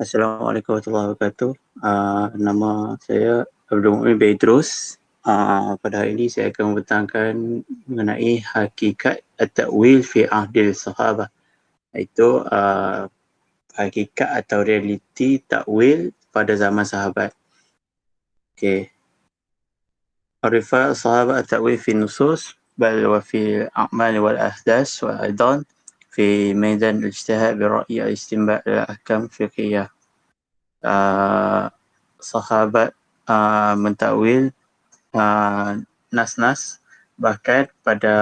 Assalamualaikum warahmatullahi wabarakatuh. Nama saya Abdul Mu'min Bedros. Pada hari ini saya akan membentangkan mengenai hakikat at-ta'wil fi ahdil sahabah. Iaitu hakikat atau realiti ta'wil pada zaman sahabat. Okay. Arifa sahabat at-ta'wil fi nusus bal wa fi a'mal wal ahdas wa aidan في ميدان الاجتهاد برأي الاستنباط الأحكام الفقهية. Sahabat mentakwil nas-nas, bahkan pada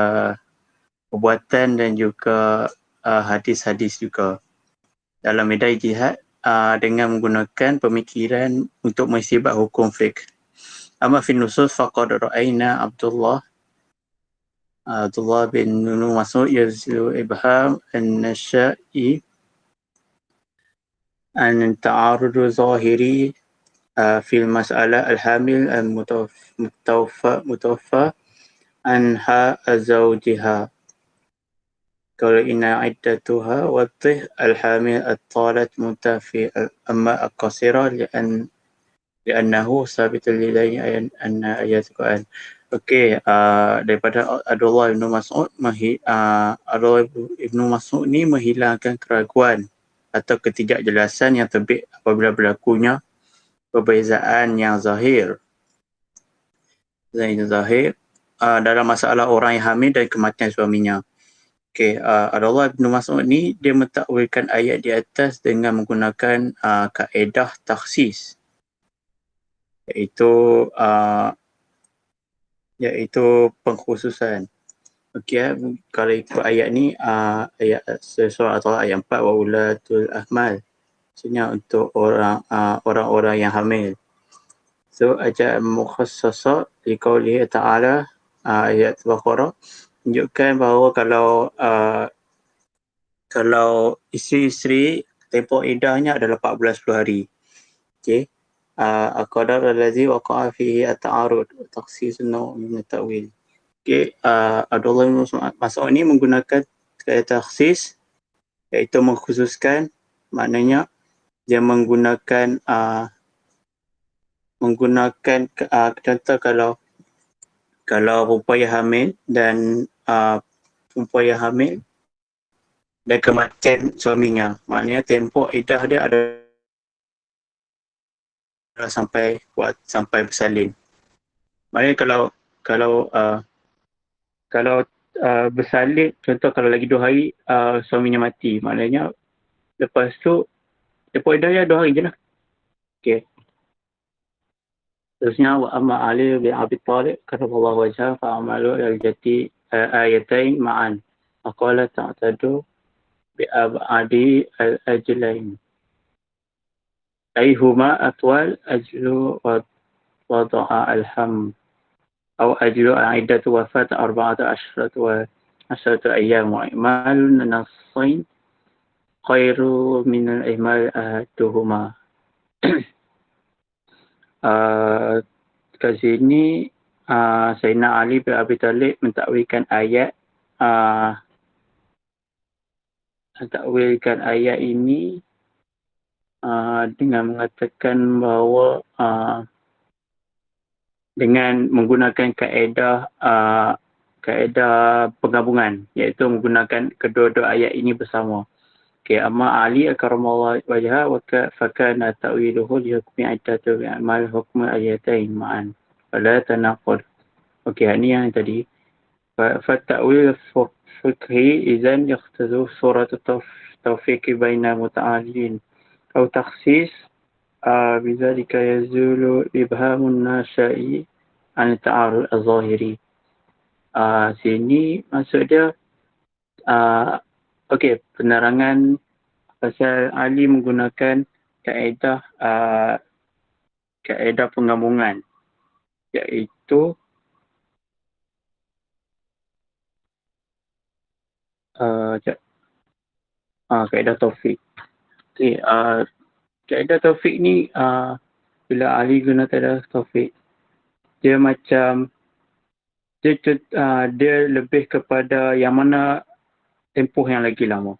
perbuatan dan juga hadis-hadis juga dalam medan jihad dengan menggunakan pemikiran untuk menisibat hukum fiqh. Amma fi nusus faqad ra'ayna Abdullah bin Mas'ud yazlu ibham an-nasha'i an ta'arud zahiri في المسألة الحامل المتوفى عنها زوجها قال إن عدتها وضح الحامل الطالت منتفي أما القصيرة لأنه ثابت لدينا أن آيات القرآن. Okey, daripada Abdullah bin Mas'ud, Abdullah bin Mas'ud ni menghilangkan keraguan atau ketidakjelasan yang terbit apabila berlakunya perbezaan yang zahir dalam masalah orang yang hamil dan kematian suaminya. Okey, Abdullah bin Mas'ud ni dia mentakwilkan ayat di atas dengan menggunakan kaedah takhsis, iaitu pengkhususan. Okey, kalau ikut ayat ni ayat surah Al-Talaq ayat 4 wa ulatul ahmal, maksudnya untuk orang-orang yang hamil. So ajak mukhassasa di qaulihi ta'ala, ayat Baqarah menunjukkan bahawa kalau isteri-isteri tempoh iddahnya adalah 14 hari. Okey. Al-qadar allazi waqa'a fihi at-ta'arud takhsisun min at-ta'wil. Okey, Abdullah bin Mas'ud ni menggunakan kata takhsis, iaitu mengkhususkan, maknanya dia menggunakan contoh kalau perempuan yang hamil dan kematian suaminya, maknanya tempoh iddah dia adalah sampai bersalin. Maknanya kalau bersalin, contoh kalau lagi 2 hari suaminya mati, maknanya lepas tu tempoh iddah dia 2 hari je lah. Okey. Terusnya wa amma Ali bin Abi Thalib karramallahu wajhahu fa amalu al-jati ayatain ma'an. Aqala ta'tadu bi abadi al-ajlain. Ayhuma atwal ajlu wa wada'a al-ham. Aw ajlu a'iddatu wafat 14 ayyam wa imalun nassain khairu min al-imal ahaduhuma. Kat sini Sayyidina Ali bin Abi Thalib mentakwilkan ayat ini dengan mengatakan bahawa dengan menggunakan kaedah penggabungan, iaitu menggunakan kedua-dua ayat ini bersama. Okey, amma Ali karramallahu wajhahu wa fakana ta'wiluhu li hukmi iddatu bi amal hukm ayatain ma'an wala tanaqud. Okey, ini yang tadi. Fa ta'wil fiqhi idzan yaqtadu surat tawfiq baina muta'alilin aw takhsis bidzalika yazulu ibhamun nasya'i an ta'arud az-zahiri. Sini maksud dia okey, penerangan pasal Ali menggunakan kaedah penggabungan, iaitu kaedah taufik. Okey, kaedah taufik ni bila Ali guna kaedah taufik, dia macam dia lebih kepada yang mana tempoh yang lagi lama.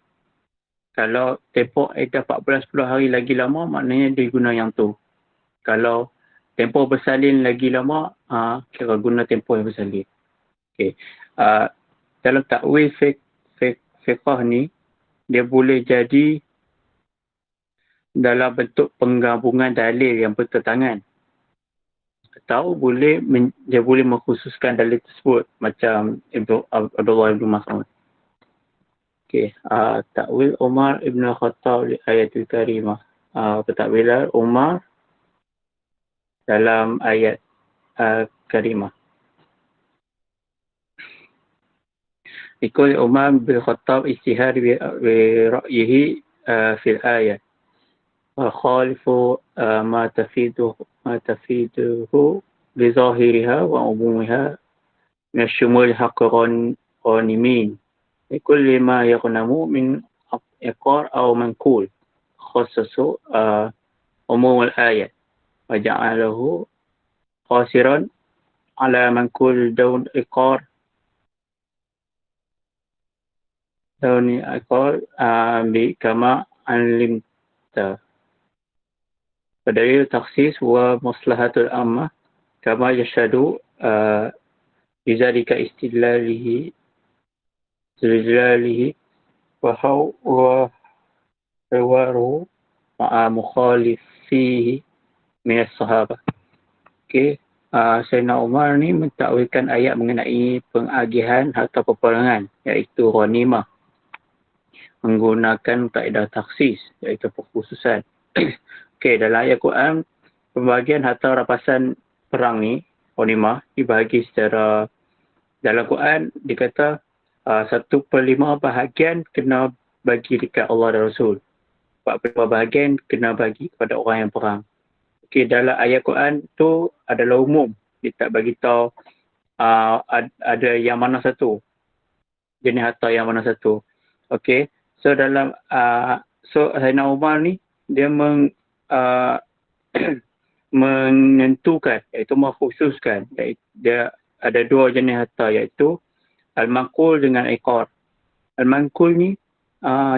Kalau tempoh iddah 14-10 hari lagi lama, maknanya dia guna yang tu. Kalau tempoh bersalin lagi lama, kira guna tempoh yang bersalin. Okay. Dalam takwil fiqh ni, dia boleh jadi dalam bentuk penggabungan dalil yang bertentangan. Atau dia boleh mengkhususkan dalil tersebut macam Abdullah bin Mas'ud. Okey, takwil Umar ibn Khattab li ayatul karimah. Pentakwilan Umar dalam ayat karimah. Ikul Umar bin Khattab istihar bi ra'yihi fil ayat. Wa khalifu ma tafiduhu bi zahiriha wa umumiha min syumul haqqan qanimin. لكل ما يغنم من إقار أو منقول خصص عموم الآية وجعله قاصرا على منقول دون إقار كما علمت ودليل التخصيص ومصلحة الأمة كما يشهد بذلك استدلاله وحواره مع مخالفيه من الصحابة. Okay. Sayyidina Umar ni mentakwilkan ayat mengenai pengagihan harta peperangan, iaitu ghanimah, menggunakan kaedah taksis, iaitu perkhususan. Okay, dalam ayat Quran, pembagian harta rampasan perang ni, ghanimah, dibahagi secara, dalam Quran dikata 1/5 bahagian kena bagi dekat Allah dan Rasul. 4/5 bahagian kena bagi kepada orang yang perang. Okey, dalam ayat Quran tu adalah umum. Dia tak bagi tahu ada yang mana satu. Jenis harta yang mana satu. Okey. So dalam Sayyidina Umar ni dia menentukan, iaitu mengkhususkan, dia ada dua jenis harta, iaitu Al-Manqul dengan Iqar. Al-Manqul ni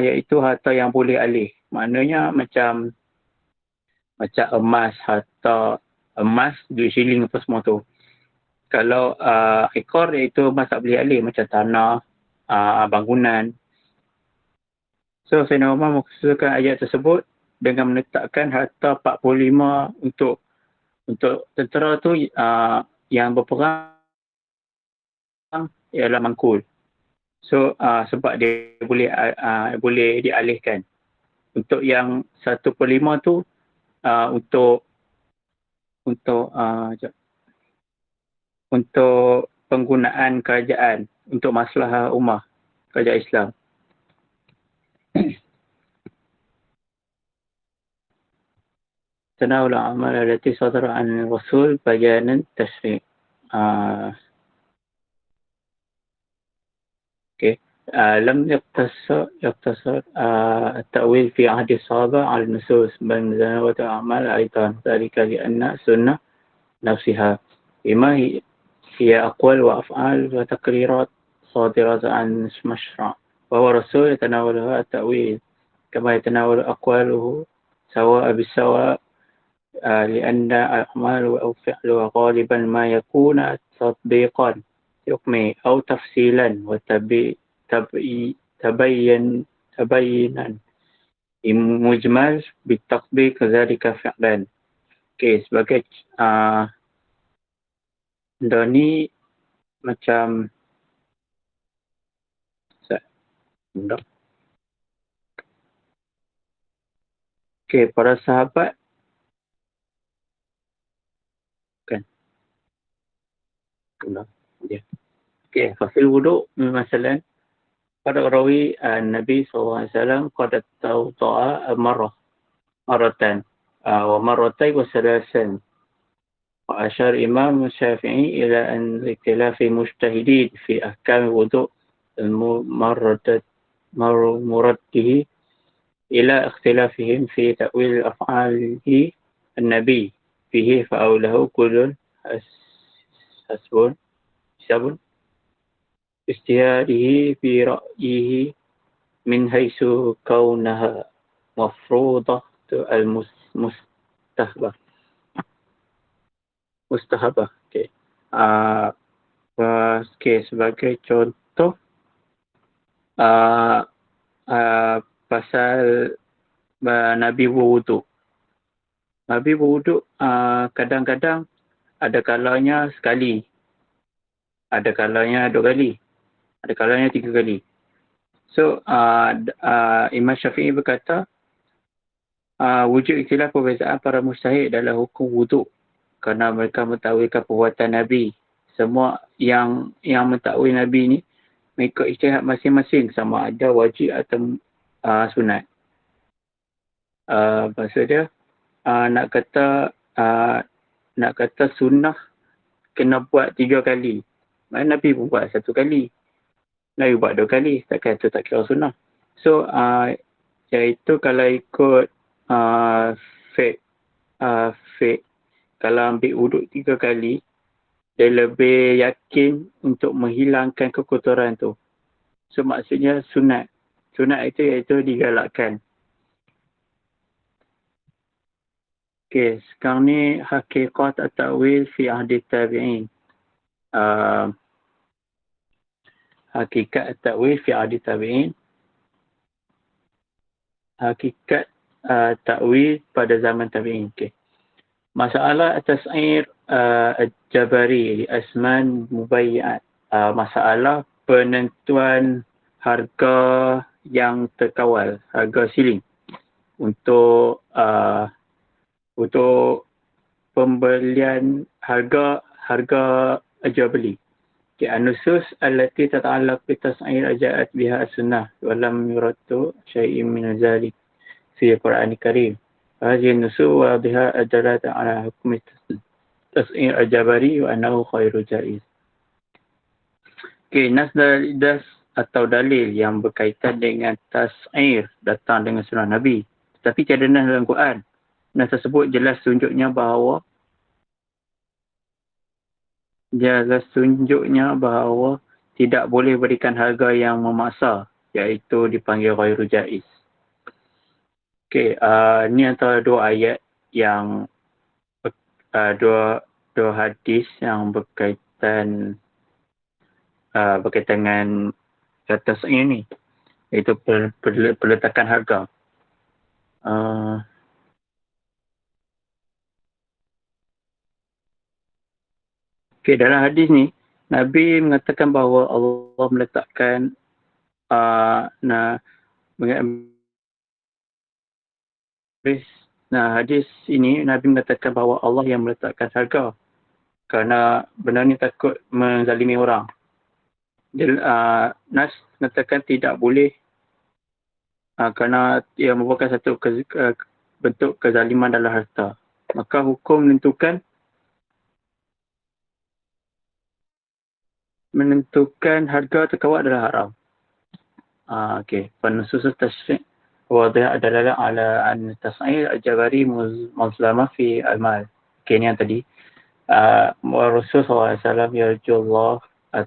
iaitu harta yang boleh alih. Maknanya macam emas, harta emas, duit shilling apa semua tu. Kalau Iqar iaitu emas tak boleh alih, macam tanah, bangunan. So Sayyidina Umar mengkhususkan ayat tersebut dengan menetapkan harta 45 untuk tentera tu yang berperang ialah mangkul. So sebab dia boleh dialihkan. Untuk yang 1/5 tu untuk penggunaan kerajaan, untuk maslahah ummah, kerajaan Islam. تناول الأعمال التي صدر عن الرسول بيانا تشريع. لم يقتصر التأويل في عهد الصحابة على النصوص بل تناول الأعمال أيضا، ذلك لأن السنة نفسها بما هي أقوال وأفعال وتقريرات صادرة عن المشرع، وهو الرسول يتناولها التأويل كما يتناول أقواله سواء بالسواء، لأن الأعمال أو فعلها غالبا ما يكون تطبيقا حكمي أو تفصيلا تبينا مجمل بالتطبيق ذلك فعلا. Okay, sebagai ni macam para sahabat kan. Okay, fasil wuduk misalnya pada rawi Nabi SAW qad tawta'a maratan wa maratayn wa salasan. وأشار الإمام الشافعي إلى أن اختلاف المجتهدين في أحكام الوضوء مرده إلى اختلافهم في تأويل أفعال النبي فيه، فأوله كل حسب اجتهاده برأيه min haisu kaunaha mafruḍah tu al-mustahbah. Mustahabah. Okey. Okey, sebagai contoh uh, pasal Nabi berwuduk. Nabi berwuduk kadang-kadang ada kalanya sekali, ada kalanya 2 kali, ada kalanya 3 kali. So Imam Syafi'i berkata wujud ikhtilaf perbezaan para mujtahid dalam hukum wuduk kerana mereka mentakwilkan perbuatan Nabi. Semua yang mentakwil Nabi ni mengikut ijtihad masing-masing, sama ada wajib atau sunat. Maksud dia nak kata sunnah kena buat 3 kali. Mana Nabi pun buat 1 kali. Nabi buat 2 kali. Takkan tu tak kira sunnah. So iaitu kalau ikut fiqh, kalau ambil wuduk 3 kali, dia lebih yakin untuk menghilangkan kekotoran tu. So maksudnya sunat. Sunat itu iaitu digalakkan. Okey, sekarang ni hakikat at-ta'wil fi ahdi tabi'in. Hakikat at-ta'wil fi ahdi tabi'in. Hakikat ta'wil pada zaman tabi'in. Okey. Masalah at-tas'ir al-jabari li asman mubayyi'at. Masalah penentuan harga yang terkawal, harga siling untuk pembelian harga jual beli. An-nusus allati tata'allaq bi tas'ir ja'at biha as-sunnah wa lam yuradu syai'in min dzalik fi al-Qur'an al-Karim. Hadhihi an-nusus wadhiha adalat ala hukm tas'ir al-jabari wa annahu khairu jaiz. Okey, nas atau dalil yang berkaitan dengan tas'ir datang dengan sunnah Nabi. Tetapi tiada nas dalam Quran. Nas tersebut jelas tunjuknya bahawa tidak boleh berikan harga yang memaksa, iaitu dipanggil ghairu jaiz. Okey, ni antara 2 ayat yang dua hadis yang berkaitan dengan kata ini, iaitu peletakan harga. Okey, dalam hadis ni Nabi mengatakan bahawa Allah meletakkan hadis ini Nabi mengatakan bahawa Allah yang meletakkan harga kerana benda ni takut menzalimi orang. Nas mengatakan tidak boleh kerana ia merupakan satu bentuk kezaliman dalam harta. Maka hukum menentukan harga terkawal adalah haram. Okey, penusus tasy' wadih adalah ala an tas'ir al-jabari mazlamah fi al-mal. Okey, ni yang tadi. Rasul SAW yarjullah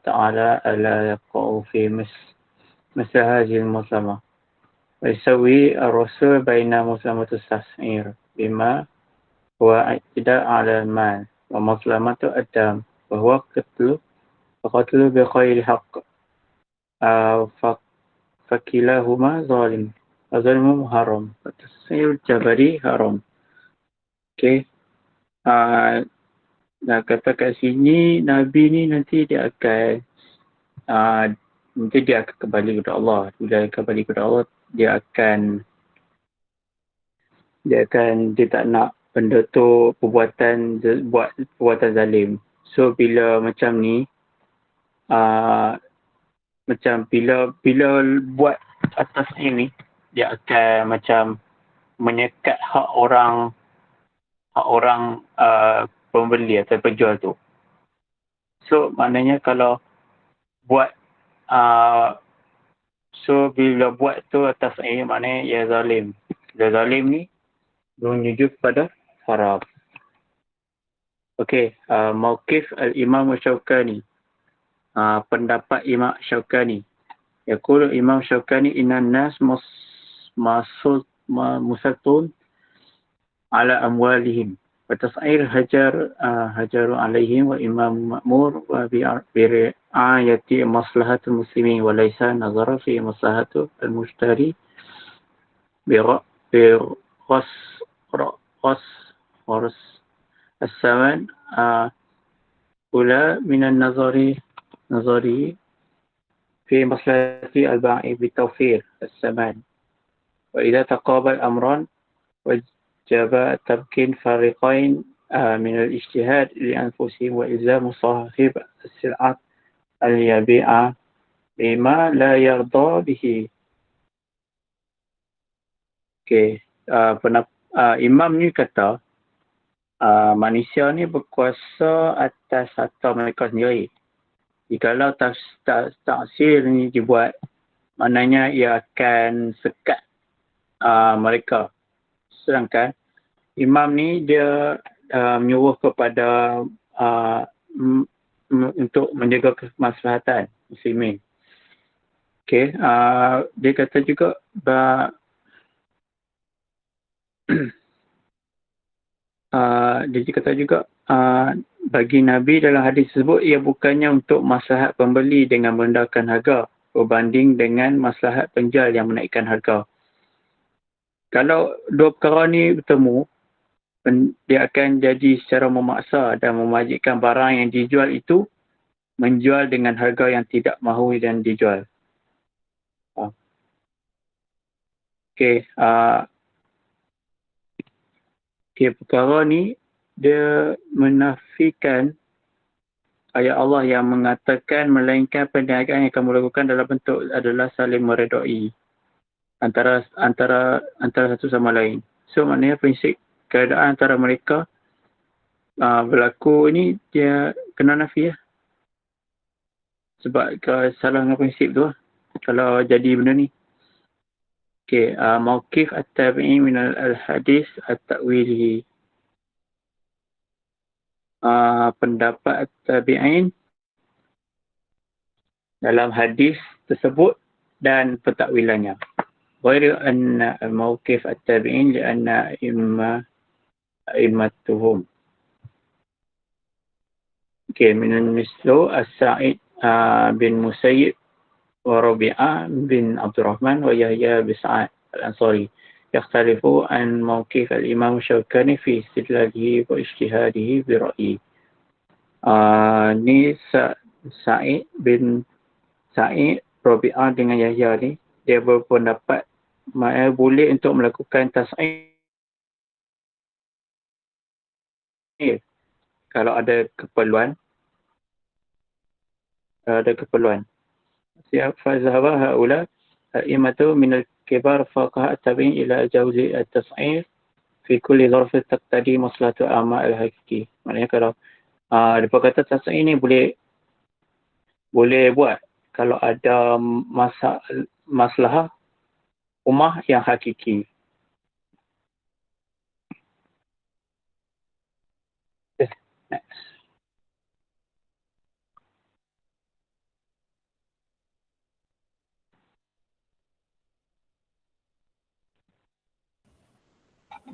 ta'ala ala yaqa'u fi misl hadhihi al-mazlamah. Wa yasawwi ar-rasul baina mazlamatu tas'ir bima huwa i'tida' ala al-mal wa mazlamatu ad-dam wa huwa qatlu bi ghairi haqq. Fakilahuma zalim. Zalimu haram. Tas'ir jabari haram. Okey. Nak kata kat sini Nabi ni nanti dia akan kembali kepada Allah. Bila kembali kepada Allah, dia tak nak benda tu buat perbuatan zalim. So bila macam ni macam bila buat atas ini, dia akan macam menyekat hak orang pembeli atau penjual tu. So maknanya kalau buat bila buat tu atas ini, maknanya ia zalim. Bila zalim ni menuju kepada haram. Okey, mauqif al-Imam Syaukani. Pendapat Imam Syaukani, يقول الإمام الشوكاني إن الناس مسلطون على أموالهم وتصعير هجر عليهم وإمام مأمور برعاية مصلحة المسلمين وليس نظر في مصلحة المشتري برص الثمن أولى من النظر في مصلحة البائع بتوفير الثمن وإذا تقابل أمران وجب تمكين فريقين من الاجتهاد لأنفسهم وإلزام صاحب السلعة أن يبيع بما لا يرضى به. Okay. Imam ni kata manusia ni berkuasa atas harta mereka sendiri. Jikalau taksir ni dibuat, maknanya ia akan sekat mereka. Sedangkan imam ni dia menyuruh kepada untuk menjaga kemaslahatan muslimin. Okay. Dia kata juga bagi Nabi dalam hadis tersebut ia bukannya untuk maslahat pembeli dengan merendahkan harga berbanding dengan maslahat penjual yang menaikkan harga. Kalau dua perkara ni bertemu, dia akan jadi secara memaksa dan mewajibkan barang yang dijual itu menjual dengan harga yang tidak mahu dan dijual. Okay. Perkara ni dia menafikan ayat Allah yang mengatakan melainkan perniagaan yang kamu lakukan dalam bentuk adalah saling meredai antara satu sama lain. So maknanya prinsip keadaan antara mereka berlaku ni dia kena nafi lah. Sebab salah dengan prinsip tu lah kalau jadi benda ni. Okay, mauqif at-tabi'i min al-hadis at-ta'wilihi. Pendapat at-tabi'in dalam hadis tersebut dan pentakwilannya. Ghairu anna mauqif at-tabi'in li'anna immatuhum. Okay, min mislu as-Sa'id bin Musayyib وربيعة بن عبد الرحمن ويحيى بن سعد الأنصاري يختلف عن موقف الإمام الشوكاني في استدلاله واجتهاده برأيه. Ni Sa'id bin Sa'id Rabi'ah dengan Yahya ni dia berpendapat boleh untuk melakukan tas'ir kalau ada keperluan. فذهب هؤلاء أئمة من الكبار فقهاء التابعين إلى جواز التصعير في كل ظرف تقتضي مصلحة الأعمال الحقيقي. Maknanya kalau dia kata tas'ir ni boleh buat kalau ada masalah umah yang hakiki. Next.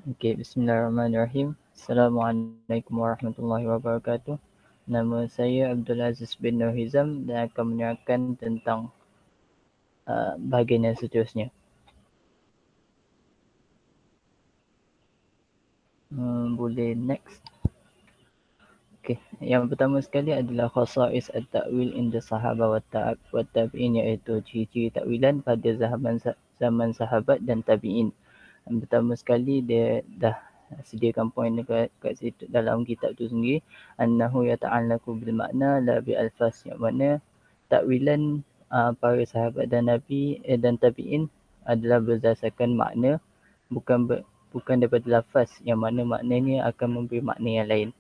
Okay, bismillahirrahmanirrahim. Assalamualaikum warahmatullahi wabarakatuh. Nama saya Abdul Aziz bin Nur Hizam dan akan menerangkan tentang bahagian yang seterusnya. Boleh next. Okay, yang pertama sekali adalah khasa'is at-ta'wil inda sahabah wa tabi'in, iaitu ciri-ciri takwilan pada zaman sahabat dan tabi'in. Yang pertama sekali dia dah sediakan poin dekat situ dalam kitab tu sendiri, annahu yata'allaqu bil makna la bi alfaz, yang mana takwilan para sahabat dan nabi dan tabi'in adalah berdasarkan makna, bukan daripada lafaz, yang mana maknanya akan memberi makna yang lain.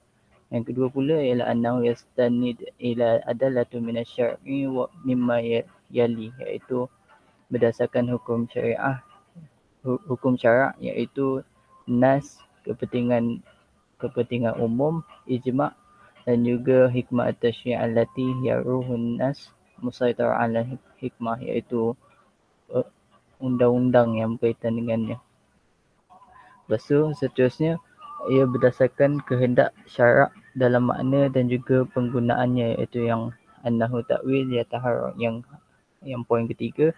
Yang kedua pula ialah annahu yastanid ila adalatu min asy-syar'i wa mimma yali, iaitu berdasarkan hukum syarak, iaitu nas, kepentingan umum, ijma' dan juga hikmah at-tasyri' allati yaruhun nas musaitar ala hikmah, iaitu undang-undang yang berkaitan dengannya. Lepas tu seterusnya ia berdasarkan kehendak syarak dalam makna dan juga penggunaannya, iaitu yang annahu ta'wil yataharrak, yang poin ketiga.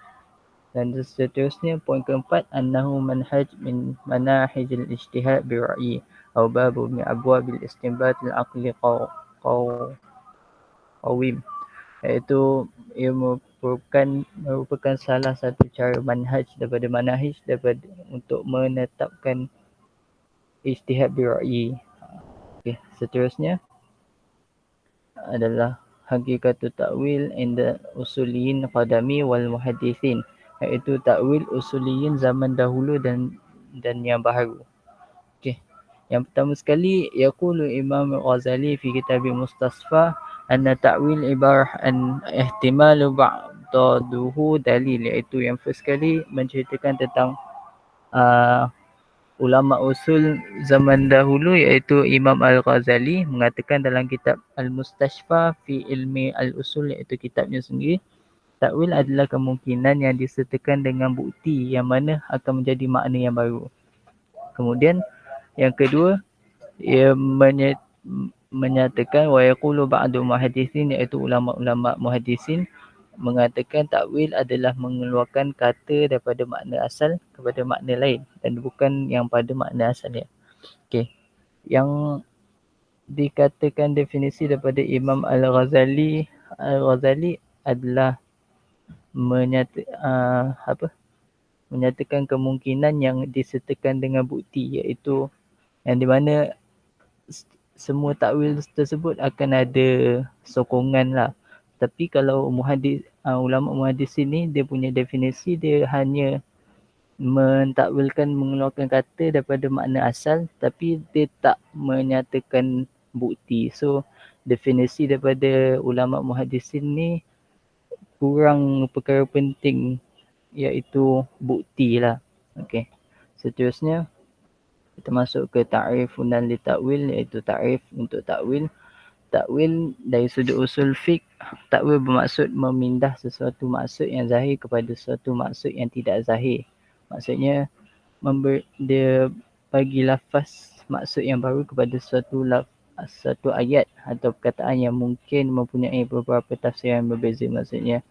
Dan seterusnya poin keempat, annahu manhaj min manahijil ijtihad bi ra'yi atau babu min abwabil istinbat al-aqli qawim, iaitu ia merupakan salah satu cara manhaj daripada manahij untuk menetapkan ijtihad bi ra'yi. Okey, seterusnya adalah haqiqatu ta'wil inda usuliyin qadami wal muhaddithin, iaitu ta'wil usuliyin zaman dahulu dan yang baharu. Okey. Yang pertama sekali, yaqulu Imam Ghazali fi kitab Mustasfa anna ta'wil ibarah an ihtimalu ba'daduhu dalil, iaitu yang first kali menceritakan tentang ulama usul zaman dahulu, iaitu Imam Al-Ghazali mengatakan dalam kitab Al-Mustashfa fi ilmi al-usul, iaitu kitabnya sendiri, takwil adalah kemungkinan yang disertakan dengan bukti yang mana akan menjadi makna yang baru. Kemudian yang kedua, ia menyatakan wa yaqulu ba'du muhaddisin, iaitu ulama-ulama muhaddisin mengatakan takwil adalah mengeluarkan kata daripada makna asal kepada makna lain dan bukan yang pada makna asalnya. Okey. Yang dikatakan definisi daripada Imam Al-Ghazali adalah menyatakan kemungkinan yang disertakan dengan bukti, iaitu yang di mana semua takwil tersebut akan ada sokongan lah. Tapi kalau ulama muhaddis ini, dia punya definisi, dia hanya mentakwilkan, mengeluarkan kata daripada makna asal, tapi dia tak menyatakan bukti. So definisi daripada ulama muhaddis ini kurang perkara penting, iaitu bukti lah. Okey. Seterusnya kita masuk ke ta'rifunan li ta'wil, iaitu ta'rif untuk ta'wil. Takwil dari sudut usul fiqh, takwil bermaksud memindah sesuatu maksud yang zahir kepada sesuatu maksud yang tidak zahir. Maksudnya dia bagi lafaz maksud yang baru kepada satu ayat atau perkataan yang mungkin mempunyai beberapa tafsiran yang berbeza. Maksudnya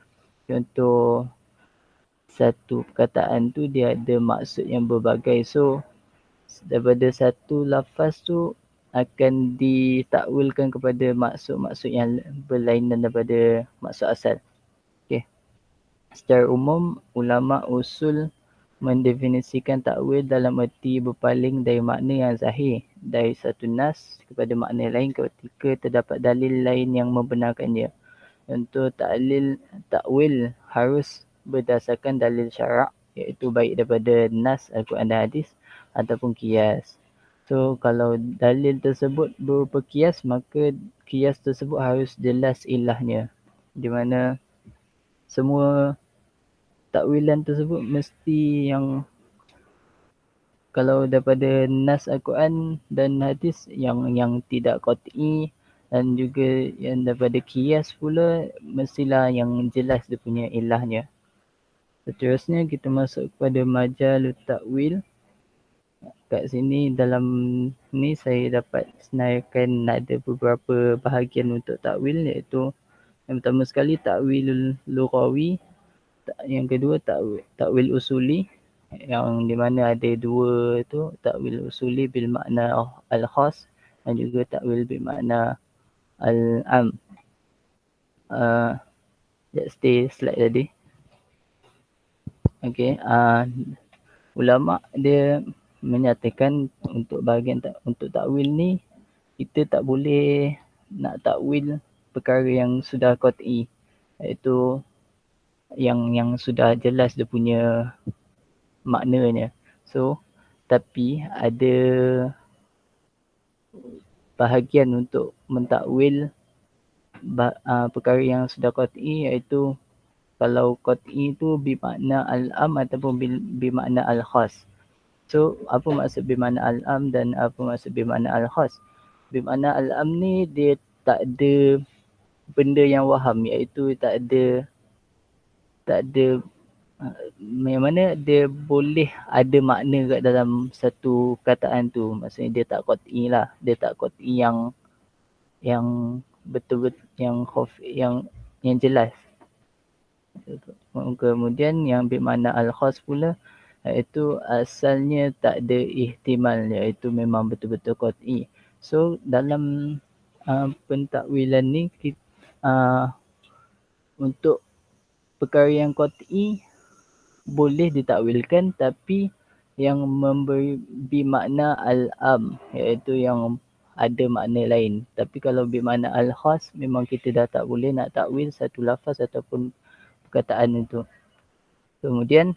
contoh, satu perkataan tu dia ada maksud yang berbagai, so daripada satu lafaz tu akan ditakwilkan kepada maksud-maksud yang berlainan daripada maksud asal. Okey. Secara umum, ulama usul mendefinisikan takwil dalam erti berpaling dari makna yang zahir dari satu nas kepada makna lain ketika terdapat dalil lain yang membenarkannya. Untuk takwil harus berdasarkan dalil syarak, iaitu baik daripada nas Al-Quran dan hadis ataupun qiyas. So kalau dalil tersebut berupa qiyas, maka qiyas tersebut harus jelas ilahnya, di mana semua takwilan tersebut mesti yang, kalau daripada nas Al-Quran dan hadis yang tidak qat'i, dan juga yang daripada qiyas pula mestilah yang jelas dia punya ilahnya. Seterusnya kita masuk kepada majalut takwil. Kat sini dalam ni saya dapat senaraikan ada beberapa bahagian untuk takwil, iaitu yang pertama sekali takwilul lughawi, yang kedua takwil usuli, yang di mana ada dua tu, takwil usuli bil makna al-khas dan juga takwil bil makna al-am. Let's stay slide tadi. Okey, ulama dia menyatakan untuk bahagian untuk takwil ni, kita tak boleh nak takwil perkara yang sudah qat'i, iaitu yang sudah jelas dia punya maknanya. So tapi ada bahagian untuk mentakwil perkara yang sudah qat'i, iaitu kalau qat'i tu bermakna al-am ataupun bermakna al-khas. So apa maksud bermakna al-am dan apa maksud bermakna al-khas? Bermakna al-am ni dia tak ada benda yang waham, iaitu tak ada yang mana dia boleh ada makna kat dalam satu kataan tu. Maksudnya dia tak qat'i lah, dia tak qat'i yang betul-betul yang jelas. Kemudian yang bermakna al-khas pula, iaitu asalnya tak ada ihtimal, iaitu memang betul-betul qat'i. So dalam pentakwilan ni untuk perkara yang qat'i boleh ditakwilkan, tapi yang memberi makna al-am, iaitu yang ada makna lain. Tapi kalau bermakna al-khas, memang kita dah tak boleh nak takwil satu lafaz ataupun perkataan itu. Kemudian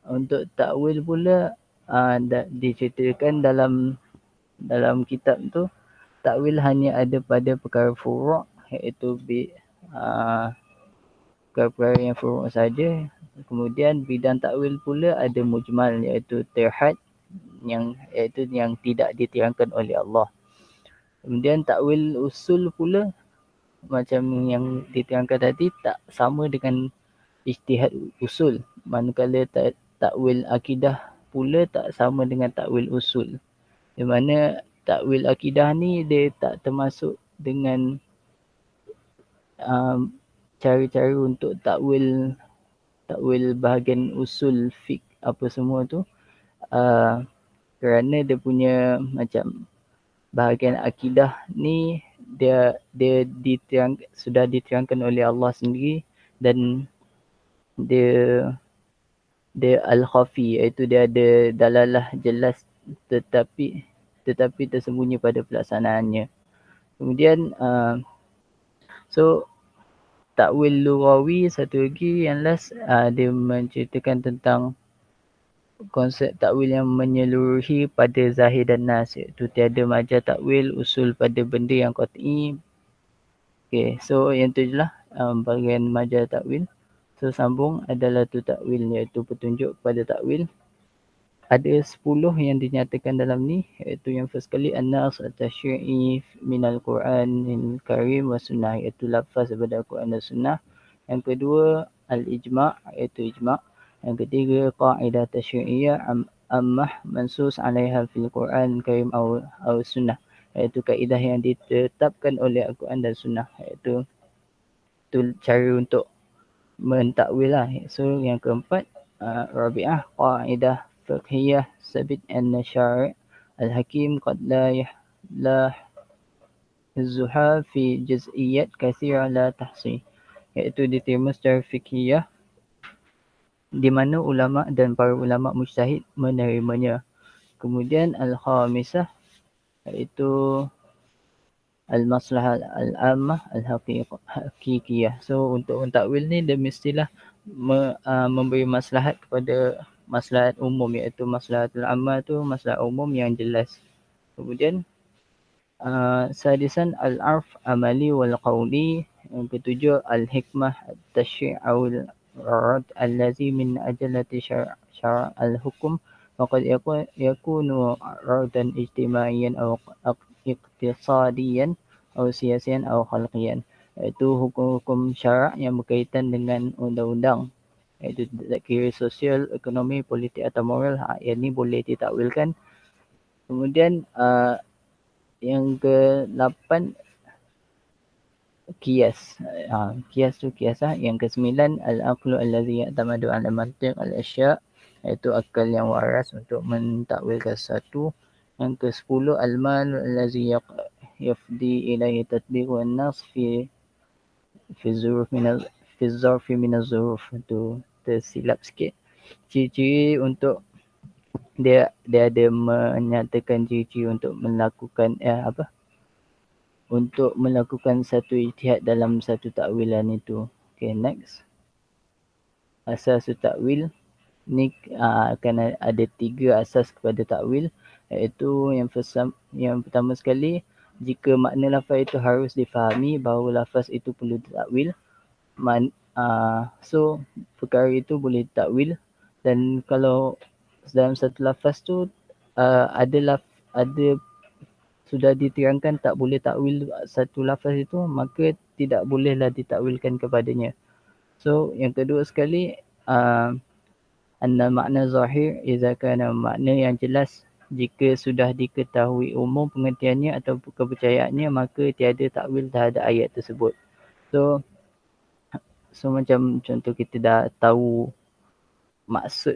untuk takwil pula diceritakan dalam kitab tu, takwil hanya ada pada perkara furu', iaitu perkara yang furu' saja. Kemudian bidang takwil pula ada mujmal, iaitu terhad, iaitu yang tidak diterangkan oleh Allah. Kemudian takwil usul pula, macam yang diterangkan tadi, tak sama dengan ijtihad usul. Manakala takwil akidah pula tak sama dengan takwil usul. Di mana takwil akidah ni dia tak termasuk dengan cara-cara untuk takwil bahagian usul fiqh apa semua tu, kerana dia punya macam bahagian akidah ni dia sudah diterangkan oleh Allah sendiri, dan dia al-khafi, iaitu dia ada dalalah jelas tetapi tersembunyi pada pelaksanaannya. Kemudian so takwil lughawi satu lagi yang last, dia menceritakan tentang konsep takwil yang menyeluruhi pada zahir dan nas, iaitu tiada majal takwil usul pada benda yang qat'i. Okay, so yang tu je lah bahagian majal takwil. So sambung adalah tu takwil, iaitu petunjuk kepada takwil. Ada 10 yang dinyatakan dalam ni, iaitu yang first kali an-nas at-tashri'i minal Quranil Karim wa sunnah, iaitu lafaz daripada Al-Quran dan Sunnah. Yang kedua al-ijma', iaitu ijma'. Yang ketiga qa'idah tashri'iyah ammah mansus 'alaiha fil Quran Karim aw sunnah, iaitu kaedah yang ditetapkan oleh Al-Quran dan Sunnah, iaitu tu cara untuk mentakwil lah. So yang keempat rabi'ah qa'idah fiqhiyah sabit anna syari' al-hakim qad la zuha fi juz'iyat kathira la tahsi, iaitu diterima secara fiqhiyah di mana ulama dan para ulama mujtahid menerimanya. Kemudian al-khamisah, iaitu al-maslahah al-ammah al-haqiqiyah. So untuk mentakwil ni dia mestilah memberi maslahat kepada maslahat umum, iaitu maslahatul ammah tu maslahat umum yang jelas. Kemudian sadisan al-arf amali wal qawli. Yang ketujuh al-hikmah at-tashri'ul rad allazi min ajalati syara' al-hukum faqad yakunu radan ijtimaiyan aw iqtisadiyan atau siasian atau khalqiyan, iaitu hukum-hukum syarak yang berkaitan dengan undang-undang, iaitu tak kira sosial, ekonomi, politik atau moral. Yang ni boleh ditakwilkan. Kemudian yang ke-8 kias. Kias tu kiasah. Yang ke-9 al-aqlu allazi ya'tamadu 'ala mantiq al-asya', iaitu akal yang waras untuk mentakwilkan sesuatu. Yang ke-10 al-mal allazi yafdi ilaihi tatbiq wan nas fi zarfi min az-zuruf. Tu tersilap sikit. Ciri-ciri untuk dia ada menyatakan ciri-ciri untuk melakukan untuk melakukan satu ijtihad dalam satu takwilan itu. Okay, next. Asas takwil ni akan ada 3 asas kepada takwil, iaitu yang pertama sekali, jika makna lafaz itu harus difahami, bahawa lafaz itu perlu ditakwil. So perkara itu boleh ditakwil. Dan kalau dalam satu lafaz tu ada sudah diterangkan tak boleh takwil satu lafaz itu, maka tidak bolehlah ditakwilkan kepadanya. So yang kedua sekali anna makna zahir idza kana makna yang jelas jika sudah diketahui umum pengertiannya atau kepercayaannya, maka tiada takwil terhadap ayat tersebut. So macam contoh kita dah tahu maksud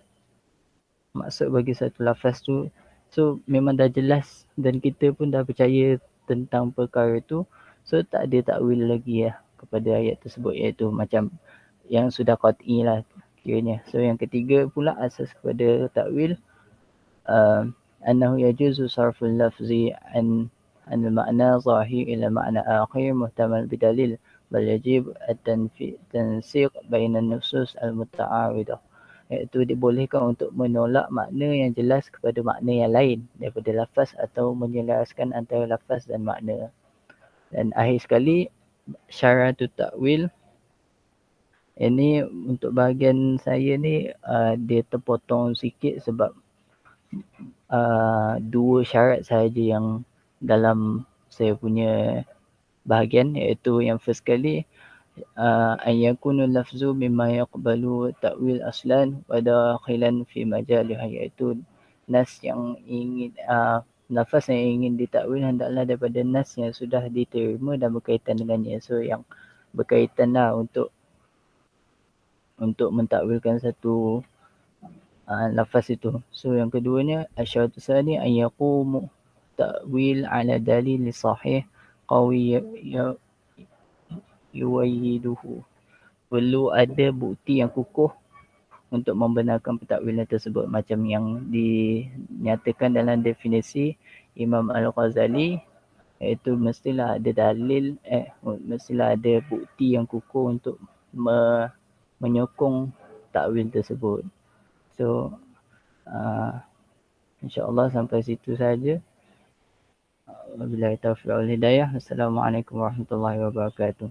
bagi satu lafaz tu, so memang dah jelas dan kita pun dah percaya tentang perkara tu, so tak ada takwil lagi lah kepada ayat tersebut, iaitu macam yang sudah qat'i lah kiranya. So yang ketiga pula asas kepada takwil annahu yajuzu sarful lafzi an al-ma'na zahir ila ma'na akhir muhtamal bidalil bal yajib at-tansiq baina an-nusus al-muta'aridah, iaitu dibolehkan untuk menolak makna yang jelas kepada makna yang lain daripada lafaz atau menyelaraskan antara lafaz dan makna. Dan akhir sekali syaratut takwil, ini untuk bahagian saya ni dia terpotong sikit sebab dua syarat sahaja yang dalam saya punya bahagian, iaitu yang first kali an yakunu lafzu mimma yaqbalu ta'wil aslan wa dakhilan fi majaliha, iaitu nas yang ingin lafaz yang ingin ditakwil hendaklah daripada nas yang sudah diterima dan berkaitan dengannya. So yang berkaitan lah untuk mentakwilkan satu lafaz itu. So yang keduanya asyaratu tsani an yaqumu ta'wil ala dalil sahih qawi yuwayyiduhu, perlu ada bukti yang kukuh untuk membenarkan pentakwilan tersebut, macam yang dinyatakan dalam definisi Imam Al-Ghazali, iaitu mestilah ada dalil mestilah ada bukti yang kukuh untuk menyokong takwil tersebut. So insya-Allah sampai situ saja. Wabillahi taufiq wal hidayah. Assalamualaikum warahmatullahi wabarakatuh.